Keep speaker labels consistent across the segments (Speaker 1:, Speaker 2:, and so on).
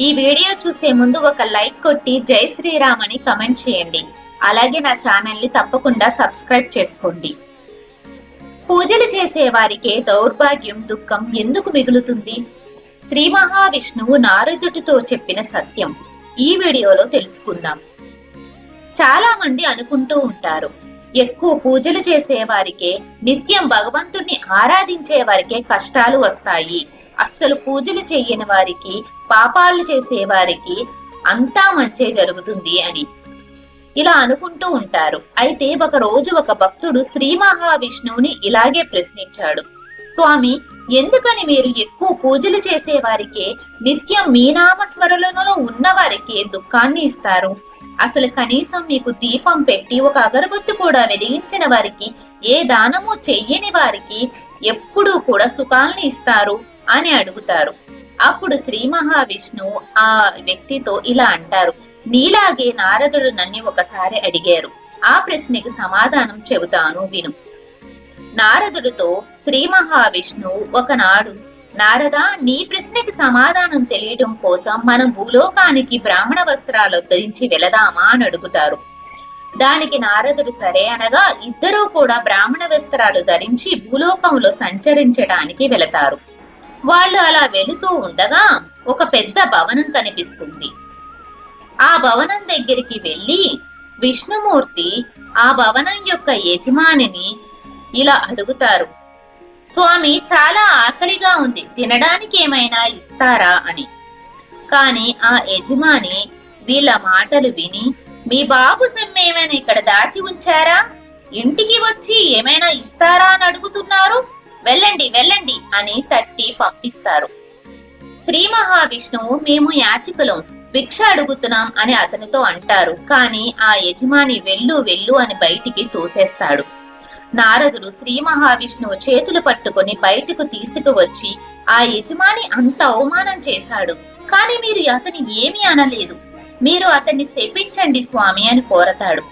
Speaker 1: ఈ వీడియో చూసే ముందు ఒక లైక్ కొట్టి జై శ్రీరామ్ అని కమెంట్ చేయండి. అలాగే నా ఛానల్ ని తప్పకుండా సబ్స్క్రైబ్ చేసుకోండి. పూజలు చేసే వారికే దౌర్భాగ్యం, దుఃఖం ఎందుకు మిగులుతుంది? శ్రీ మహావిష్ణువు నారదుడితో చెప్పిన సత్యం ఈ వీడియోలో తెలుసుకుందాం. చాలా మంది అనుకుంటూ ఉంటారు, ఎక్కువ పూజలు చేసే వారికే, నిత్యం భగవంతుణ్ణి ఆరాధించే వారికే కష్టాలు వస్తాయి, అస్సలు పూజలు చెయ్యని వారికి, పాపాలు చేసే వారికి అంతా మంచే జరుగుతుంది అని ఇలా అనుకుంటూ ఉంటారు. అయితే ఒక రోజు ఒక భక్తుడు శ్రీ మహావిష్ణువుని ఇలాగే ప్రశ్నించాడు. స్వామి, ఎందుకని మీరు ఎక్కువ పూజలు చేసే వారికే, నిత్యం మీ నామస్మరణలో ఉన్న వారికే దుఃఖాన్ని ఇస్తారు? అసలు కనీసం మీకు దీపం పెట్టి ఒక అగరబత్తి కూడా వెలిగించిన వారికి, ఏ దానము చెయ్యని వారికి ఎప్పుడూ కూడా సుఖాల్ని ఇస్తారు అని అడుగుతారు. అప్పుడు శ్రీ మహావిష్ణువు ఆ వ్యక్తితో ఇలా అంటారు, నీలాగే నారదుడు నన్ను ఒకసారి అడిగారు, ఆ ప్రశ్నకి సమాధానం చెబుతాను విను. నారదుడితో శ్రీ మహావిష్ణువు ఒకనాడు, నారదా, నీ ప్రశ్నకి సమాధానం తెలియడం కోసం మనం భూలోకానికి బ్రాహ్మణ వస్త్రాలు ధరించి వెళదామా అని అడుగుతారు. దానికి నారదుడు సరే అనగా ఇద్దరూ కూడా బ్రాహ్మణ వస్త్రాలు ధరించి భూలోకంలో సంచరించడానికి వెళతారు. వాళ్ళు అలా వెళుతూ ఉండగా ఒక పెద్ద భవనం కనిపిస్తుంది. ఆ భవనం దగ్గరికి వెళ్ళి విష్ణుమూర్తి ఆ భవనం యొక్క యజమానిని ఇలా అడుగుతారు, స్వామి, చాలా ఆకలిగా ఉంది, తినడానికి ఏమైనా ఇస్తారా అని. కాని ఆ యజమాని వీళ్ళ మాటలు విని, మీ బాబు సొమ్ము ఏమైనా ఇక్కడ దాచి ఉంచారా? ఇంటికి వచ్చి ఏమైనా ఇస్తారా అని అడుగుతున్నారు, వెళ్ళండి వెళ్ళండి అని తట్టి పంపిస్తారు. శ్రీ మహావిష్ణువు, మేము యాచకులం, భిక్ష అడుగుతున్నాం అని అతనితో అంటారు. కాని ఆ యజమాని వెళ్ళు వెళ్ళు అని బయటికి తోసేస్తాడు. నారదుడు శ్రీ మహావిష్ణువు చేతులు పట్టుకుని బయటకు తీసుకువచ్చి, ఆ యజమాని అంత అవమానం చేశాడు, కాని మీరు అతని ఏమీ అనలేదు, మీరు అతన్ని శపించండి స్వామి అని కోరతాడు.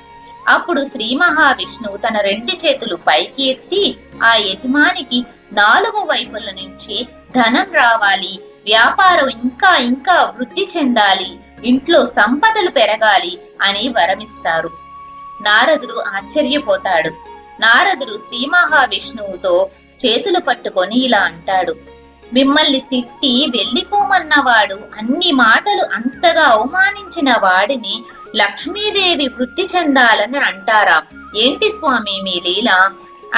Speaker 1: అప్పుడు శ్రీ మహావిష్ణువు తన రెండు చేతులు పైకి ఎత్తి ఆ యజమానికి నాలుగు వైపుల నుంచి ధనం రావాలి, వ్యాపారం ఇంకా ఇంకా వృద్ధి చెందాలి, ఇంట్లో సంపదలు పెరగాలి అని వరమిస్తారు. నారదుడు ఆశ్చర్యపోతాడు. నారదుడు శ్రీ మహావిష్ణువుతో చేతులు పట్టుకొని ఇలా అంటాడు, మిమ్మల్ని తిట్టి వెళ్ళిపోమన్నవాడు, అన్ని మాటలు అంతగా అవమానించిన వాడిని లక్ష్మీదేవి వృద్ధి చెందాలని అంటారా? ఏంటి స్వామి మీ లీల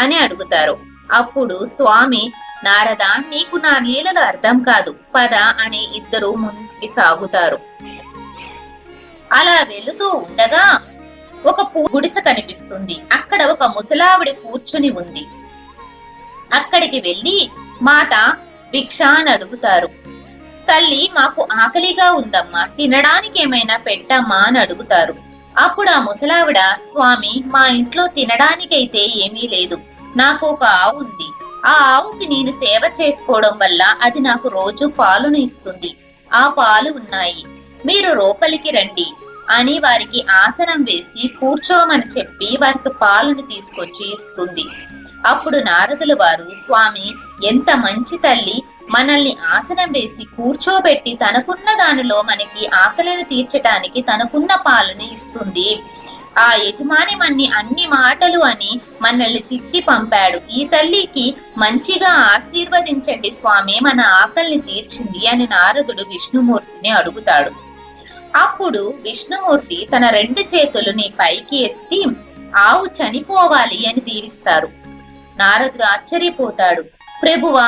Speaker 1: అని అడుగుతారు. అప్పుడు స్వామి, నారద, నీకు నా లీలలు అర్థం కాదు, పద అని ఇద్దరు ముందుకి సాగుతారు. అలా వెళుతూ ఉండగా ఒక గుడిసె కనిపిస్తుంది. అక్కడ ఒక ముసలావిడ కూర్చుని ఉంది. అక్కడికి వెళ్ళి, మాత, భిక్ష అని అడుగుతారు. తల్లి, మాకు ఆకలిగా ఉందమ్మా, తినడానికి ఏమైనా పెట్టమ్మా అని అడుగుతారు. అప్పుడు ఆ ముసలావిడ, స్వామి, మా ఇంట్లో తినడానికైతే ఏమీ లేదు, నాకు ఒక ఆవు ఉంది, ఆ ఆవుకి నేను సేవ చేసుకోవడం వల్ల అది నాకు రోజు పాలును ఇస్తుంది, ఆ పాలు ఉన్నాయి, మీరు లోపలికి రండి అని వారికి ఆసనం వేసి కూర్చోమని చెప్పి వారికి పాలును తీసుకొచ్చి ఇస్తుంది. అప్పుడు నారదుల వారు, స్వామి, ఎంత మంచి తల్లి, మనల్ని ఆసనం వేసి కూర్చోబెట్టి తనకున్న దానిలో మనకి ఆకలిని తీర్చడానికి తనకున్న పాలను ఇస్తుంది. ఆ యజమాని మన్ని అన్ని మాటలు అని మనల్ని తిట్టి పంపాడు, ఈ తల్లికి మంచిగా ఆశీర్వదించండి స్వామి, మన ఆకలిని తీర్చింది అని నారదుడు విష్ణుమూర్తిని అడుగుతాడు. అప్పుడు విష్ణుమూర్తి తన రెండు చేతులని పైకి ఎత్తి ఆవు చనిపోవాలి అని దీవిస్తారు. నారదుడు ఆశ్చర్యపోతాడు, ప్రభువా,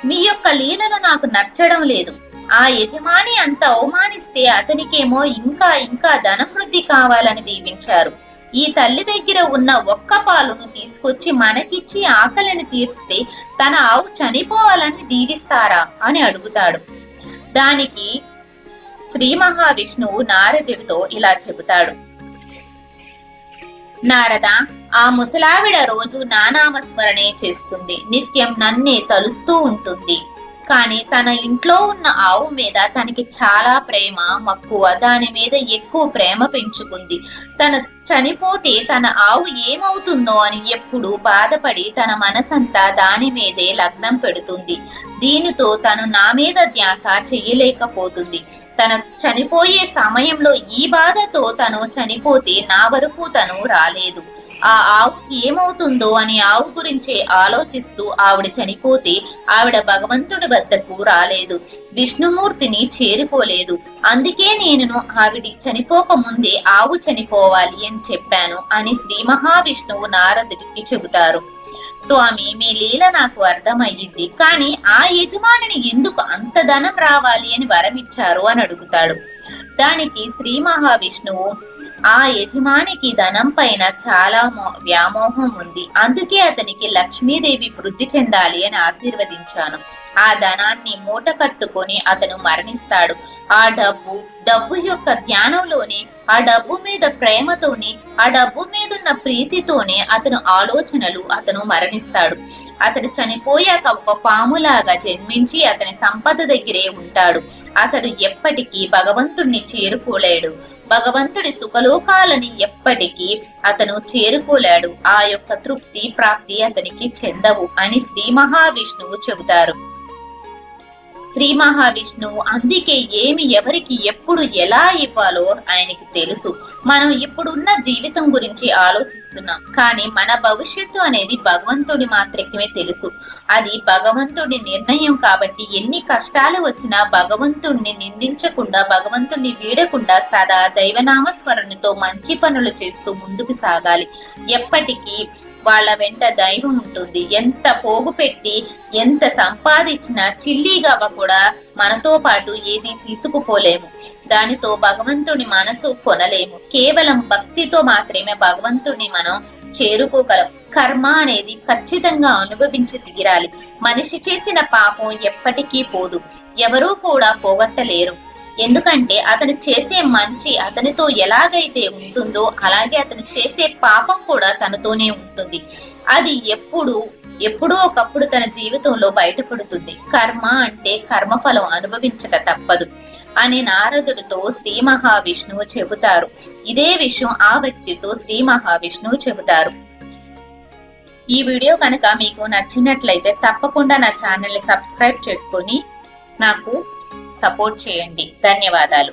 Speaker 1: మీ యొక్క లీలను నాకు నచ్చడం లేదు, ఆ యజమాని అంత అవమానిస్తే అతనికేమో ఇంకా ఇంకా ధనవృద్ధి కావాలని దీవించారు, ఈ తల్లి దగ్గర ఉన్న ఒక్క పాలును తీసుకొచ్చి మనకిచ్చి ఆకలిని తీర్స్తే తన ఆవు చనిపోవాలని దీవిస్తారా అని అడుగుతాడు. దానికి శ్రీ మహావిష్ణువు నారదుడితో ఇలా చెబుతాడు, నారద, ఆ ముసలావిడ రోజు నానామస్మరణే చేస్తుంది, నిత్యం నన్నే తలుస్తూ ఉంటుంది, కానీ తన ఇంట్లో ఉన్న ఆవు మీద తనకి చాలా ప్రేమ మక్కువ, దాని మీద ఎక్కువ ప్రేమ పెంచుకుంది. తన చనిపోతే తన ఆవు ఏమవుతుందో అని ఎప్పుడు బాధపడి తన మనసంతా దాని మీదే లగ్నం పెడుతుంది. దీనితో తను నా మీద ధ్యాస చెయ్యలేకపోతుంది. తన చనిపోయే సమయంలో ఈ బాధతో తను చనిపోతే నా వరకు తను రాలేదు. ఆ ఆవుకి ఏమవుతుందో అని ఆవు గురించి ఆలోచిస్తూ ఆవిడ చనిపోతే ఆవిడ భగవంతుడి వద్దకు రాలేదు, విష్ణుమూర్తిని చేరుకోలేదు. అందుకే నేను ఆవిడ చనిపోక ముందే ఆవు చనిపోవాలి అని చెప్పాను అని శ్రీ మహావిష్ణువు నారదుడికి చెబుతారు. స్వామి, మీ లీల నాకు అర్థమయ్యింది, కానీ ఆ యజమానిని ఎందుకు అంత ధనం రావాలి అని వరమిచ్చారు అని అడుగుతాడు. దానికి శ్రీ మహావిష్ణువు, ఆ యజమానికి ధనం పైన చాలా వ్యామోహం ఉంది, అందుకే అతనికి లక్ష్మీదేవి వృద్ధి చెందాలి అని ఆశీర్వదించాను. ఆ ధనాన్ని మూట కట్టుకొని అతను మరణిస్తాడు. ఆ డబ్బు యొక్క ధ్యానంలోనే, ఆ డబ్బు మీద ప్రేమతోనే, ఆ డబ్బు మీదున్న ప్రీతితోనే అతను ఆలోచనలు అతను మరణిస్తాడు. అతడు చనిపోయాక ఒక పాములాగా జన్మించి అతని సంపద దగ్గరే ఉంటాడు. అతడు ఎప్పటికీ భగవంతుణ్ణి చేరుకోలేడు. భగవంతుడి సుఖలోకాలని ఎప్పటికీ అతను చేరుకోలేడు. ఆ యొక్క తృప్తి ప్రాప్తి అతనికి చెందవు అని శ్రీ మహావిష్ణువు చెబుతారు. శ్రీ మహావిష్ణువు అందుకే ఏమి ఎవరికి ఎప్పుడు ఎలా ఇవ్వాలో ఆయనకి తెలుసు. మనం ఇప్పుడున్న జీవితం గురించి ఆలోచిస్తున్నాం, కానీ మన భవిష్యత్తు అనేది భగవంతుడి మాత్రమే తెలుసు. అది భగవంతుడి నిర్ణయం. కాబట్టి ఎన్ని కష్టాలు వచ్చినా భగవంతుడిని నిందించకుండా, భగవంతుడిని వీడకుండా సదా దైవనామ స్మరణతో మంచి పనులు చేస్తూ ముందుకు సాగాలి. ఎప్పటికీ వాళ్ళ వెంట దైవం ఉంటుంది. ఎంత పోగు పెట్టి ఎంత సంపాదించినా చిల్లి గవ్వ కూడా మనతో పాటు ఏది తీసుకుపోలేము. దానితో భగవంతుడి మనసు కొనలేము. కేవలం భక్తితో మాత్రమే భగవంతుడిని మనం చేరుకోగలం. కర్మ అనేది ఖచ్చితంగా అనుభవించి తీరాలి. మనిషి చేసిన పాపం ఎప్పటికీ పోదు, ఎవరూ కూడా పోగొట్టలేరు. ఎందుకంటే అతను చేసే మంచి అతనితో ఎలాగైతే ఉంటుందో అలాగే అతను చేసే పాపం కూడా తనతోనే ఉంటుంది. అది ఎప్పుడో ఒకప్పుడు తన జీవితంలో బయటపడుతుంది. కర్మ అంటే కర్మఫలం అనుభవించక తప్పదు అని నారదుడితో శ్రీ మహావిష్ణువు చెబుతారు. ఇదే విషయం ఆ వ్యక్తితో శ్రీ మహావిష్ణువు చెబుతారు. ఈ వీడియో కనుక మీకు నచ్చినట్లయితే తప్పకుండా నా ఛానల్ని సబ్స్క్రైబ్ చేసుకొని నాకు సపోర్ట్ చేయండి. ధన్యవాదాలు.